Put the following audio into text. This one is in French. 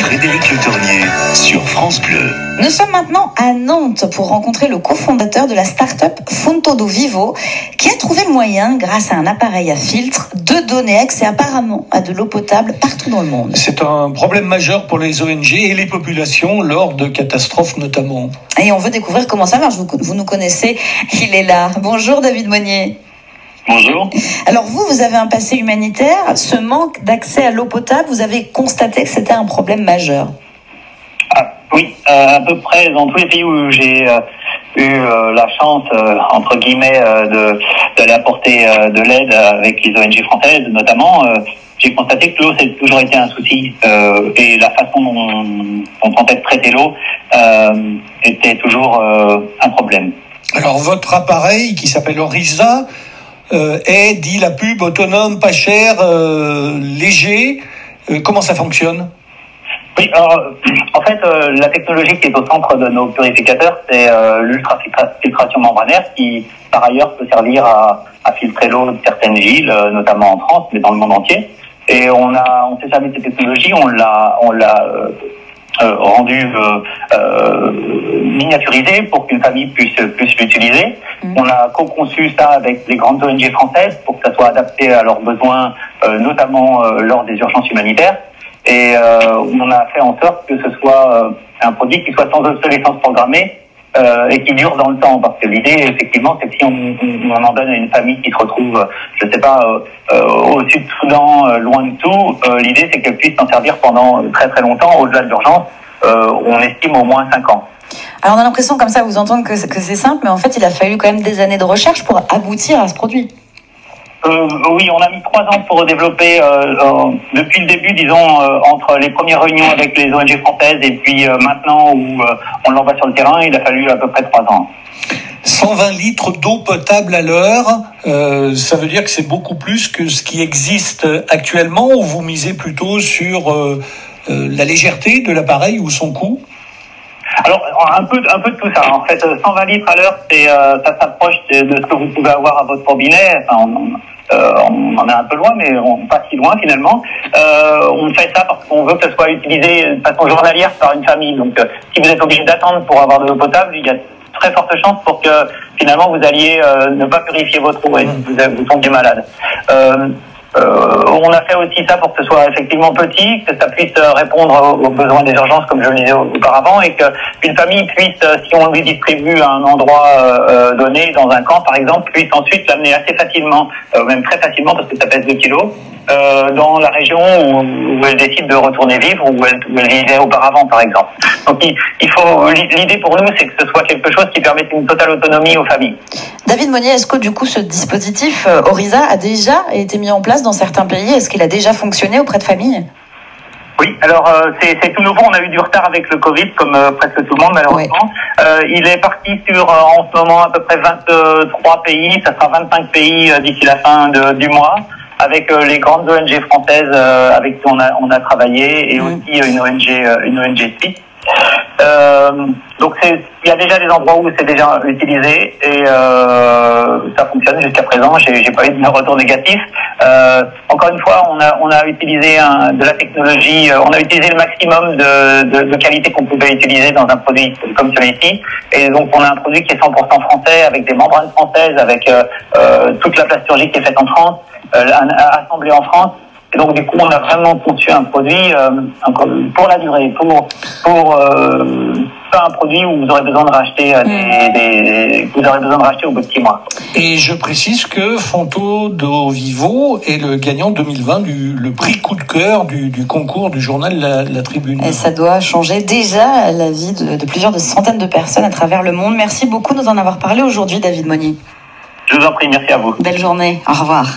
Frédéric Le Tournier sur France Bleu. Nous sommes maintenant à Nantes pour rencontrer le cofondateur de la start-up Fonto do Vivo qui a trouvé le moyen, grâce à un appareil à filtre, de donner accès apparemment à de l'eau potable partout dans le monde. C'est un problème majeur pour les ONG et les populations lors de catastrophes notamment. Et on veut découvrir comment ça marche. Vous nous connaissez, il est là. Bonjour David Monnier. Bonjour. Alors vous avez un passé humanitaire. Ce manque d'accès à l'eau potable, vous avez constaté que c'était un problème majeur. Oui, à peu près dans tous les pays où j'ai eu la chance, entre guillemets, d'aller apporter de l'aide avec les ONG françaises notamment, j'ai constaté que l'eau, c'est toujours été un souci et la façon dont on tentait de traiter l'eau était toujours un problème. Alors votre appareil qui s'appelle Orisa est, dit la pub, autonome, pas cher, léger. Comment ça fonctionne ? Oui, alors, en fait, la technologie qui est au centre de nos purificateurs, c'est l'ultrafiltration membranaire qui, par ailleurs, peut servir à filtrer l'eau de certaines villes, notamment en France, mais dans le monde entier. Et on s'est servi de cette technologie, on l'a rendu miniaturisé pour qu'une famille puisse l'utiliser. On a co-conçu ça avec les grandes ONG françaises pour que ça soit adapté à leurs besoins, notamment lors des urgences humanitaires. Et on a fait en sorte que ce soit un produit qui soit sans obsolescence programmée et qui dure dans le temps. Parce que l'idée, effectivement, c'est que si on en donne à une famille qui se retrouve, je sais pas, au sud du Soudan, loin de tout, l'idée, c'est qu'elle puisse s'en servir pendant très très longtemps, au-delà de l'urgence. On estime au moins 5 ans. Alors on a l'impression comme ça, vous entendre que c'est simple, mais en fait, il a fallu quand même des années de recherche pour aboutir à ce produit. Oui, on a mis 3 ans pour développer, depuis le début, disons, entre les premières réunions avec les ONG françaises et puis maintenant où on l'envoie sur le terrain, il a fallu à peu près 3 ans. 120 litres d'eau potable à l'heure, ça veut dire que c'est beaucoup plus que ce qui existe actuellement, ou vous misez plutôt sur la légèreté de l'appareil ou son coût ? Alors, un peu de tout ça. En fait, 120 litres à l'heure, ça s'approche de ce que vous pouvez avoir à votre robinet. Enfin, on en est un peu loin, mais pas si loin finalement. On fait ça parce qu'on veut que ça soit utilisé de façon journalière par une famille. Donc, si vous êtes obligé d'attendre pour avoir de l'eau potable, il y a très forte chance pour que finalement vous alliez ne pas purifier votre eau et vous tombiez malade. On a fait aussi ça pour que ce soit effectivement petit, que ça puisse répondre aux besoins des urgences, comme je le disais auparavant, et qu'une famille puisse, si on lui distribue à un endroit donné, dans un camp par exemple, puisse ensuite l'amener assez facilement, même très facilement parce que ça pèse 2 kilos, dans la région où elle décide de retourner vivre, où elle vivait auparavant par exemple. Donc l'idée pour nous, c'est que ce soit quelque chose qui permette une totale autonomie aux familles. David Monnier, est-ce que du coup ce dispositif Orisa a déjà été mis en place dans certains pays? Est-ce qu'il a déjà fonctionné auprès de familles? Oui, alors c'est tout nouveau, on a eu du retard avec le Covid, comme presque tout le monde malheureusement. Oui. Il est parti sur en ce moment à peu près 23 pays, ça sera 25 pays d'ici la fin du mois, avec les grandes ONG françaises avec qui on a travaillé et aussi une ONG suisse. Donc il y a déjà des endroits où c'est déjà utilisé et ça fonctionne jusqu'à présent. J'ai pas eu de retour négatif. Encore une fois, on a utilisé de la technologie, on a utilisé le maximum de qualité qu'on pouvait utiliser dans un produit comme celui-ci. Et donc on a un produit qui est 100% français, avec des membranes françaises, avec toute la plasturgie qui est faite en France, assemblée en France. Et donc du coup, on a vraiment conçu un produit pour la durée, pour pas un produit où vous aurez besoin de racheter au bout de 6 mois. Et je précise que Fonto do Vivo est le gagnant 2020 le prix coup de cœur du concours du journal La Tribune. Et ça doit changer déjà la vie de plusieurs centaines de personnes à travers le monde. Merci beaucoup de nous en avoir parlé aujourd'hui, David Monnier. Je vous en prie, merci à vous. Belle journée, au revoir.